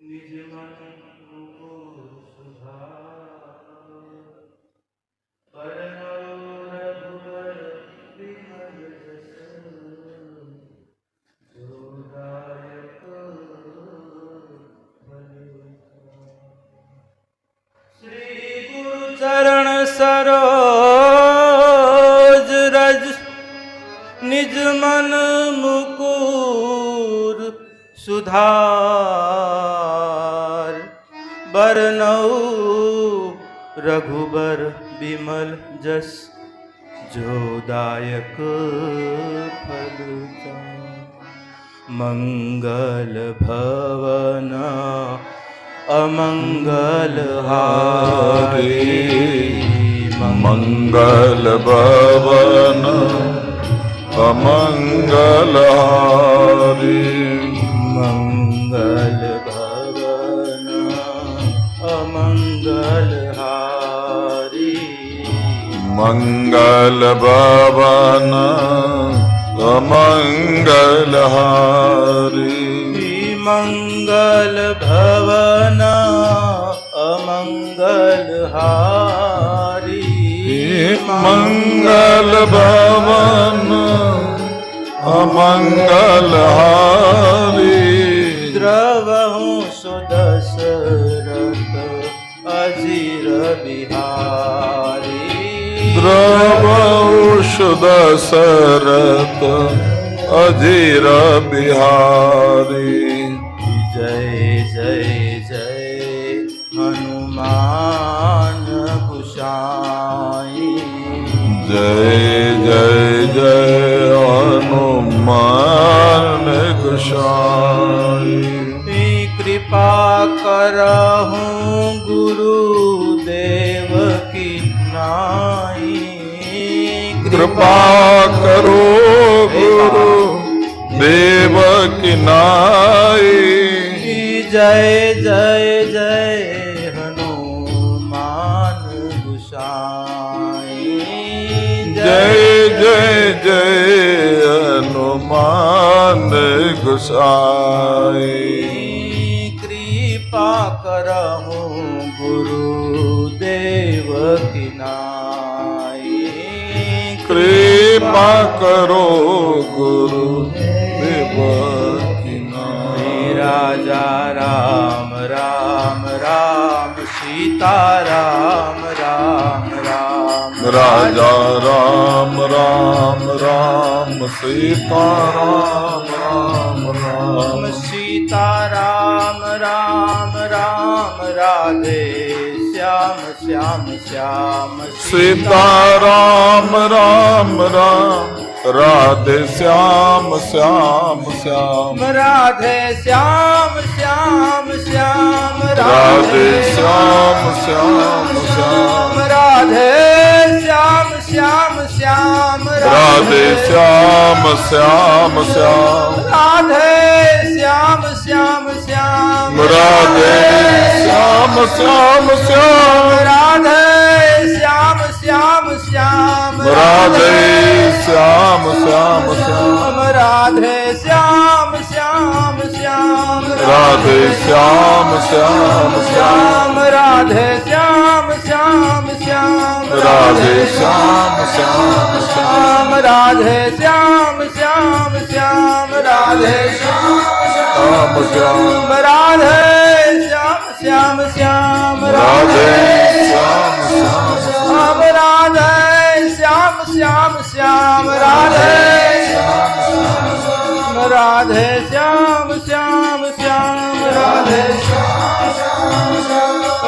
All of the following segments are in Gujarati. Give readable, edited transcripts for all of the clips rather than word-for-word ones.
निज मन मुकुर सुधार बरनौ रघुबर बिमल जस जो दायक श्री गुरु चरण सरोज रज निज मन मुकुर सुधार बरनौ रघुबर बिमल जस जो दायक फल मंगल भवन अमंगल हारी मंगल भवन अमंगल हारी मंगल भवन अमंगल हारी मंगल भवन अमंगल हारी मंगल भवन अमंगल हारी मंगल भवन अमंगल हारी द्रवहु सुदशरथ अजीर बिहारी द्रवहु सुदशरथ अजीर बिहारी जय जय जय हनुमान गोसाई जय जय जय हनुमान गोसाई कृपा करहु गुरुदेव की नाई कृपा करो गुरु देव की नाई जय जय जय हनुमान गोसाई जय जय जय हनुमान गोसाई कृपा करहु गुरुदेव की नाई कृपा करो गुरु देव की नाई राजा राम राम राम सीता राम राम राम राजा राम राम राम सीता राम राम राम सीता राम राम राम राधे श्याम श्याम श्याम सीता राम राम राम राधे श्याम श्याम श्याम राधे श्याम श्याम श्याम राधे श्याम श्याम श्याम राधे श्याम श्याम श्याम राधे श्याम श्याम श्याम राधे श्याम श्याम श्याम राधे श्याम श्याम श्याम राधे श्याम श्याम श्याम राधे श्याम श्याम श्याम राधे श्याम श्याम श्याम राधे श्याम श्याम श्याम राधे श्याम श्याम श्याम राधे श्याम श्याम श्याम राधे श्याम श्याम श्याम राधे श्याम श्याम राधे श्याम श्याम श्याम राधे श्याम श्याम श्याम राधे श्याम श्याम श्याम राधे राधे श्याम श्याम श्याम राधे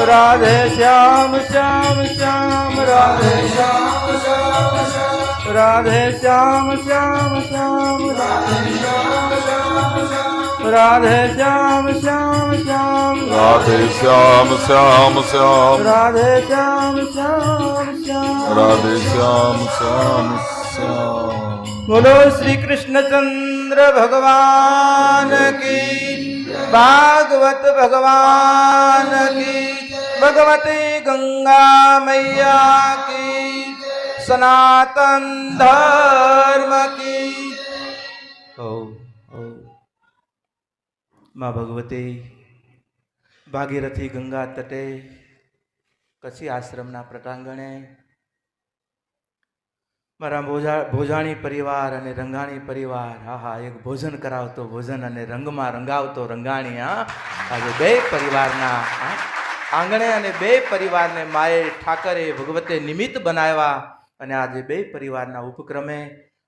राधे श्याम श्याम श्याम राधे राधे श्याम श्याम श्याम राधे श्याम श्याम श्याम राधे श्याम श्याम श्याम राधे श्याम श्याम श्याम राधे श्याम श्याम श्याम बोलो श्री कृष्णचंद्र भगवान की भागवत भगवान की भगवती गंगा मैया की सनातन धर्म की ओ माँ भगवती ભાગીરથી ગંગા તટે કચ્છી આશ્રમના પ્રટાંગણે મારા ભોજાણી પરિવાર અને રંગાણી પરિવાર, હા હા, એક ભોજન કરાવતો ભોજન અને રંગમાં રંગાવતો રંગાણી. હા, આજે બે પરિવારના આંગણે અને બે પરિવારને માએ ઠાકરે ભગવતે નિમિત્ત બનાવ્યા. અને આજે બે પરિવારના ઉપક્રમે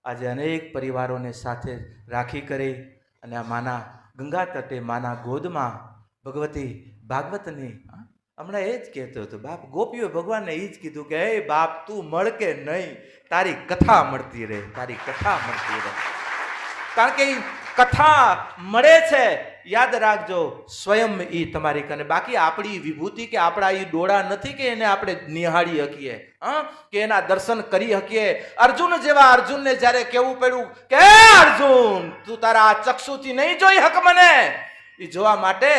આજે અનેક પરિવારોને સાથે રાખી કરી અને આ માના ગંગા તટે માના ગોદમાં ભગવતી ભાગવતની, હમણાં એ જ કહેતો હતો બાપ, ગોપીઓ ભગવાનને એ જ કીધું કે હે બાપ, તું મળ કે નહીં, તારી કથા મળતી રહે, તારી કથા મળતી રહે. કારણ કે કથા મળે છે, યાદ રાખજો, સ્વયં એ તમારી કને. બાકી આપણી વિભૂતિ કે આપણા એ ડોળા નથી કે એને આપણે નિહાળી શકીએ, કે એના દર્શન કરી શકીએ. અર્જુન જેવા અર્જુનને જ્યારે કહેવું પડ્યું કે અર્જુન, તું તારા આ ચક્ષુથી નહીં જોઈ હક મને, એ જોવા માટે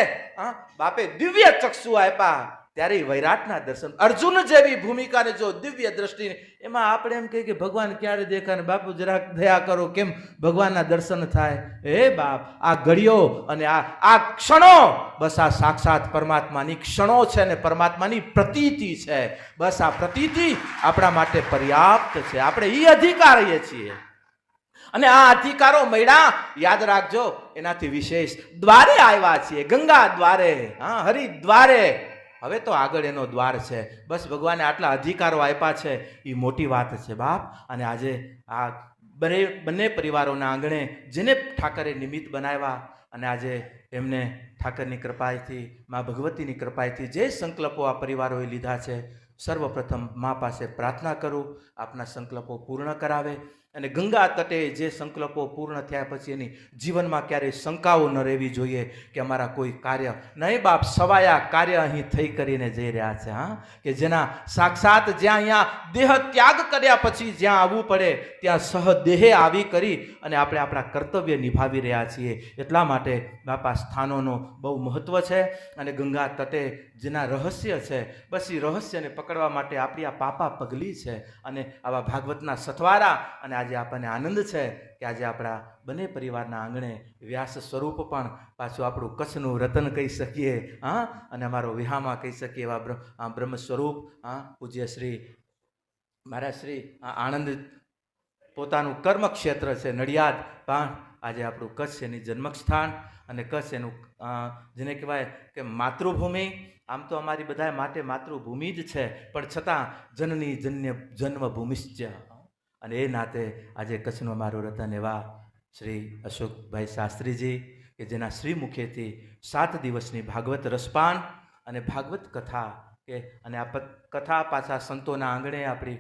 બાપે દિવ્ય ચક્ષુ આપ્યા. ત્યારે વૈરાટના દર્શન, અર્જુન જેવી ભૂમિકાને જો દિવ્ય દ્રષ્ટિ, એમાં આપણે એમ કહીએ કે ભગવાન ક્યારે દેખાય, બાપુ જરાક દયા કરો, કેમ ભગવાનના દર્શન થાય? હે બાપ, આ ઘડીઓ અને આ ક્ષણો, બસ આ સાક્ષાત પરમાત્માની ક્ષણો છે ને પરમાત્માની પ્રતીતિ છે. બસ આ પ્રતીતિ આપણા માટે પર્યાપ્ત છે. આપણે એ અધિકારીએ છીએ અને આ અધિકારો મળ્યા, યાદ રાખજો, એનાથી વિશેષ દ્વારે આવ્યા છીએ, ગંગા દ્વારે, હા, હરિદ્વારે. હવે તો આગળ એનો દ્વાર છે. બસ ભગવાને આટલા અધિકારો આપ્યા છે, એ મોટી વાત છે બાપ. અને આજે આ બંને પરિવારોના આંગણે જેને ઠાકરે નિમિત્ત બનાવ્યા, અને આજે એમને ઠાકરની કૃપાથી, મા ભગવતીની કૃપાથી જે સંકલ્પો આ પરિવારોએ લીધા છે, સર્વપ્રથમ મા પાસે પ્રાર્થના કરું આપના સંકલ્પો પૂર્ણ કરાવે. અને ગંગા તટે જે સંકલ્પો પૂર્ણ થયા પછી એની જીવનમાં ક્યારેય શંકાઓ ન રહેવી જોઈએ કે અમારા કોઈ કાર્ય નહીં બાપ, સવાયા કાર્ય અહીં થઈ કરીને જઈ રહ્યા છે. હા, કે જેના સાક્ષાત જ્યાં અહીંયા દેહ ત્યાગ કર્યા પછી જ્યાં આવવું પડે ત્યાં સહદેહે આવી કરી અને આપણે આપણા કર્તવ્ય નિભાવી રહ્યા છીએ. એટલા માટે બાપા સ્થાનોનો બહુ મહત્વ છે. અને ગંગા તટે જેના રહસ્ય છે, બસ એ રહસ્યને પકડવા માટે આપણી આ પાપા પગલી છે. અને આવા ભાગવતના સથવારા, અને આજે આપણને આનંદ છે કે આજે આપણા બંને પરિવારના આંગણે વ્યાસ સ્વરૂપ પણ પાછું આપણું કચ્છનું રતન કહી શકીએ, હા, અને અમારો વિહામાં કહી શકીએ એવા બ્રહ્મ સ્વરૂપ, હા, પૂજ્ય શ્રી મહારાજ શ્રી આણંદ પોતાનું કર્મક્ષેત્ર છે નડિયાદ, પણ આજે આપણું કચ્છ એની જન્મસ્થાન, અને કચ્છ એનું જેને કહેવાય કે માતૃભૂમિ. આમ તો અમારી બધા માટે માતૃભૂમિ જ છે, પણ છતાં જનની જન્મભૂમિશ્ચ. અને એ નાતે આજે કચ્છનું અમારું રતન એવા શ્રી અશોકભાઈ શાસ્ત્રીજી, કે જેના શ્રી મુખેથી 7 દિવસની ભાગવત રસપાન અને ભાગવત કથા, કે અને આ કથા પાછા સંતોના આંગણે આપણી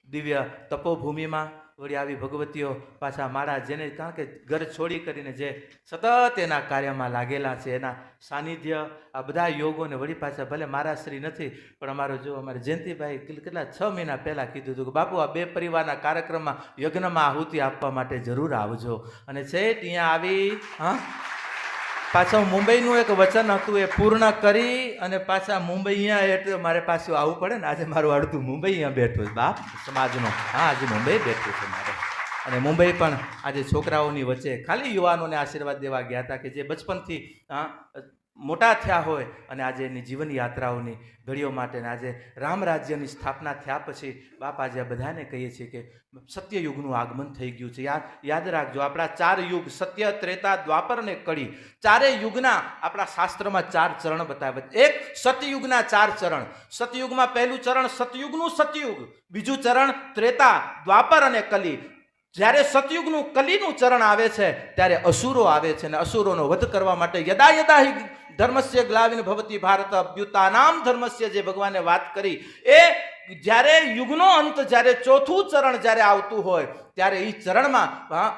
દિવ્ય તપોભૂમિમાં વળી આવી ભગવતીઓ પાછા મારા, જેને કારણ કે ઘર છોડી કરીને જે સતત એના કાર્યમાં લાગેલા છે, એના સાનિધ્ય, આ બધા યોગોને વળી પાછા, ભલે મારા શ્રી નથી પણ અમારો જો અમારે જયંતિભાઈ કેટલા 6 મહિના પહેલાં કીધું હતું કે બાપુ આ બે પરિવારના કાર્યક્રમમાં યજ્ઞમાં આહુતિ આપવા માટે જરૂર આવજો. અને છે ત્યાં આવી, હા, પાછા મુંબઈનું એક વચન હતું એ પૂર્ણ કરી અને પાછા મુંબઈ અહીંયા, એટલે મારે પાછું આવવું પડે ને. આજે મારું અડધું મુંબઈ અહીંયા બેઠું છે બાપ સમાજનું, હા, આજે મુંબઈ બેઠું છે મારે. અને મુંબઈ પણ આજે છોકરાઓની વચ્ચે ખાલી યુવાનોને આશીર્વાદ દેવા ગયા હતા કે જે બચપનથી મોટા થયા હોય અને આજે એની જીવન યાત્રાઓની ઘડીઓ માટે, આજે રામ રાજ્યની સ્થાપના થયા પછી બાપ આજે બધાને કહીએ છીએ કે સત્યયુગનું આગમન થઈ ગયું છે. યાદ રાખજો, આપણા 4 યુગ, સત્ય, ત્રેતા, દ્વાપર અને કળી, 4 યુગના આપણા શાસ્ત્રમાં 4 ચરણ બતાવ્યા. એક સતયુગના 4 ચરણ. સતયુગમાં પહેલું ચરણ સતયુગનું સતયુગ, બીજું ચરણ ત્રેતા, દ્વાપર અને કલી. જ્યારે સતયુગનું કલીનું ચરણ આવે છે ત્યારે અસુરો આવે છે, અને અસુરોનો વધ કરવા માટે યદા યદા ધર્મસ્ય ગ્લાવિન ભવતી ભારત અભ્યુતાનામ ધર્મસ્ય જે ભગવાને વાત કરી, એ જ્યારે યુગનો અંત, જ્યારે ચોથું ચરણ જ્યારે આવતું હોય ત્યારે એ ચરણમાં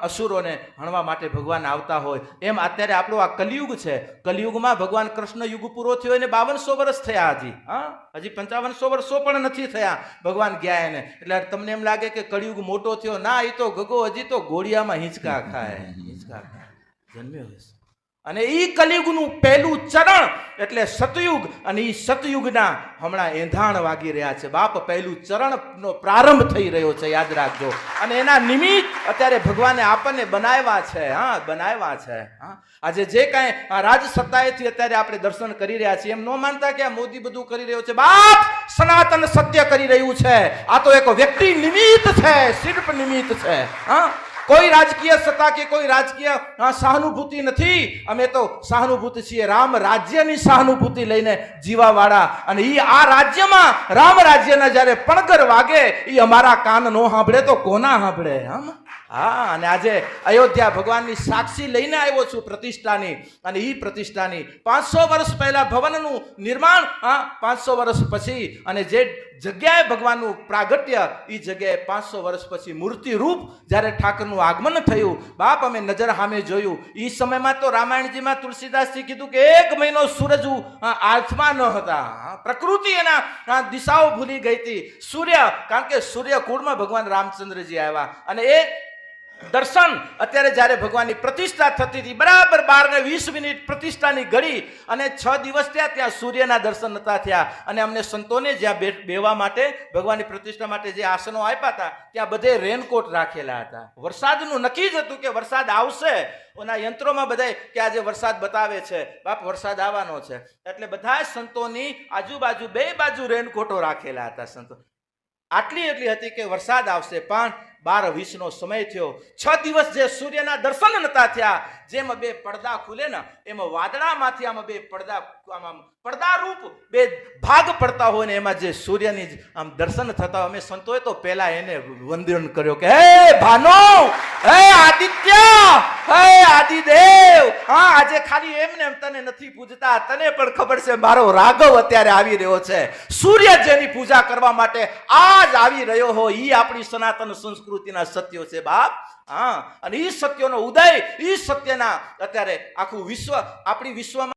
અસુરોને હણવા માટે ભગવાન આવતા હોય. એમ અત્યારે આપણો આ કલિયુગ છે. કલિયુગમાં ભગવાન કૃષ્ણ યુગ પૂરો થયો એને 5200 વર્ષ થયા, હજી 5500 વર્ષો પણ નથી થયા ભગવાન ગયા એને. એટલે તમને એમ લાગે કે કલિયુગ મોટો થયો, ના, એ તો ગગો હજી તો ઘોડિયામાં હિંચકા ખાય, હિંચકા ખાય, જન્મ્યો હશે. અને ઈ કલિયુગનું પહેલું ચરણ એટલે સતયુગ, અને ઈ સતયુગના હમણાં એંધાણ વાગી રહ્યા છે. બાપ, પહેલું ચરણનો પ્રારંભ થઈ રહ્યો છે, યાદ રાખજો. અને એના નિમિત્ત અત્યારે ભગવાને આપણને બનાવ્યા છે. હા, બનાવ્યા છે. હા, આજે જે કાંઈ રાજ સત્તાએથી અત્યારે આપણે દર્શન કરી રહ્યા છીએ, એમ ન માનતા કે આ મોદી બધું કરી રહ્યો છે. બાપ, સનાતન સત્ય કરી રહ્યું છે. આ તો એક વ્યક્તિ નિમિત્ત છે, શિલ્પ નિમિત્ત છે. હા, કોઈ રાજકીય સત્તા કે કોઈ રાજકીય સહાનુભૂતિ નથી. અમે તો સહાનુભૂતિ છીએ રામ રાજ્યની સહાનુભૂતિ લઈને જીવાવાળા. અને ઈ આ રાજ્યમાં રામ રાજ્યના જ્યારે પણગર વાગે ઈ અમારા કાન નો સાંભળે તો કોના સાંભળે? હા, અને આજે અયોધ્યા ભગવાનની સાક્ષી લઈને આવ્યો છું પ્રતિષ્ઠાની. અને ઈ પ્રતિષ્ઠાની 500 વર્ષ પહેલા ભવનનું નિર્માણ, 500 વર્ષ પછી, અને જે જગ્યાએ ભગવાનનું પ્રાગટ્ય, એ જગ્યાએ 500 વર્ષ પછી મૂર્તિ રૂપ જ્યારે ઠાકરનું આગમન થયું. બાપ, અમે નજર સામે જોયું. એ સમયમાં તો રામાયણજીમાં તુલસીદાસજી કીધું કે 1 મહિનો સૂરજ આથમાં ન હતા. પ્રકૃતિ એના દિશાઓ ભૂલી ગઈ હતી. સૂર્ય, કારણ કે સૂર્યકુળમાં ભગવાન રામચંદ્રજી આવ્યા. અને એ દર્શન અત્યારે જ્યારે ભગવાનની પ્રતિષ્ઠા થતી હતી, બરાબર 12:20 પ્રતિષ્ઠાની ઘડી, અને 6 દિવસ થયા, ત્યાં સૂર્યના દર્શન નતા થયા. અને અમને સંતોને જ્યાં બેવા માટે, ભગવાનની પ્રતિષ્ઠા માટે જે આસનો આપ્યા હતા, ત્યાં બધે રેનકોટ રાખેલા હતા. વરસાદનું નક્કી જ હતું કે વરસાદ આવશે. ઓના યંત્રોમાં બધાય કે આજે વરસાદ બતાવે છે, બાપ વરસાદ આવવાનો છે. એટલે બધા સંતોની આજુબાજુ 2 બાજુ રેનકોટો રાખેલા હતા. સંતો આટલી એટલી હતી કે વરસાદ આવશે. પણ 12:20 સમય થયો. 6 દિવસ જે સૂર્યના દર્શન નતા થયા, જેમાં 2 પડદા ખુલે ને, એમાં વાદળામાંથી આમાં 2 પડદા, આમાં પડદા રૂપ 2 ભાગ પડતા હોય ને, એમાં જે સૂર્યની આમ દર્શન થતા. અમે સંતોએ તો પહેલા એને વંદન કર્યો કે હે ભાનો, હે આદિત્ય, હે આદિદેવ. હા, આજે ખાલી એમને એમ તને નથી પૂજતા, તને પણ ખબર છે મારો રાઘવ અત્યારે આવી રહ્યો છે. સૂર્ય જેની પૂજા કરવા માટે આજ આવી રહ્યો હોય, ઈ આપણી સનાતન સંસ્કૃતિના સત્યો છે બાપ. હા, અને ઈ સત્યોનો ઉદય, ઈ સત્યના અત્યારે આખું વિશ્વ, આપણી વિશ્વમાં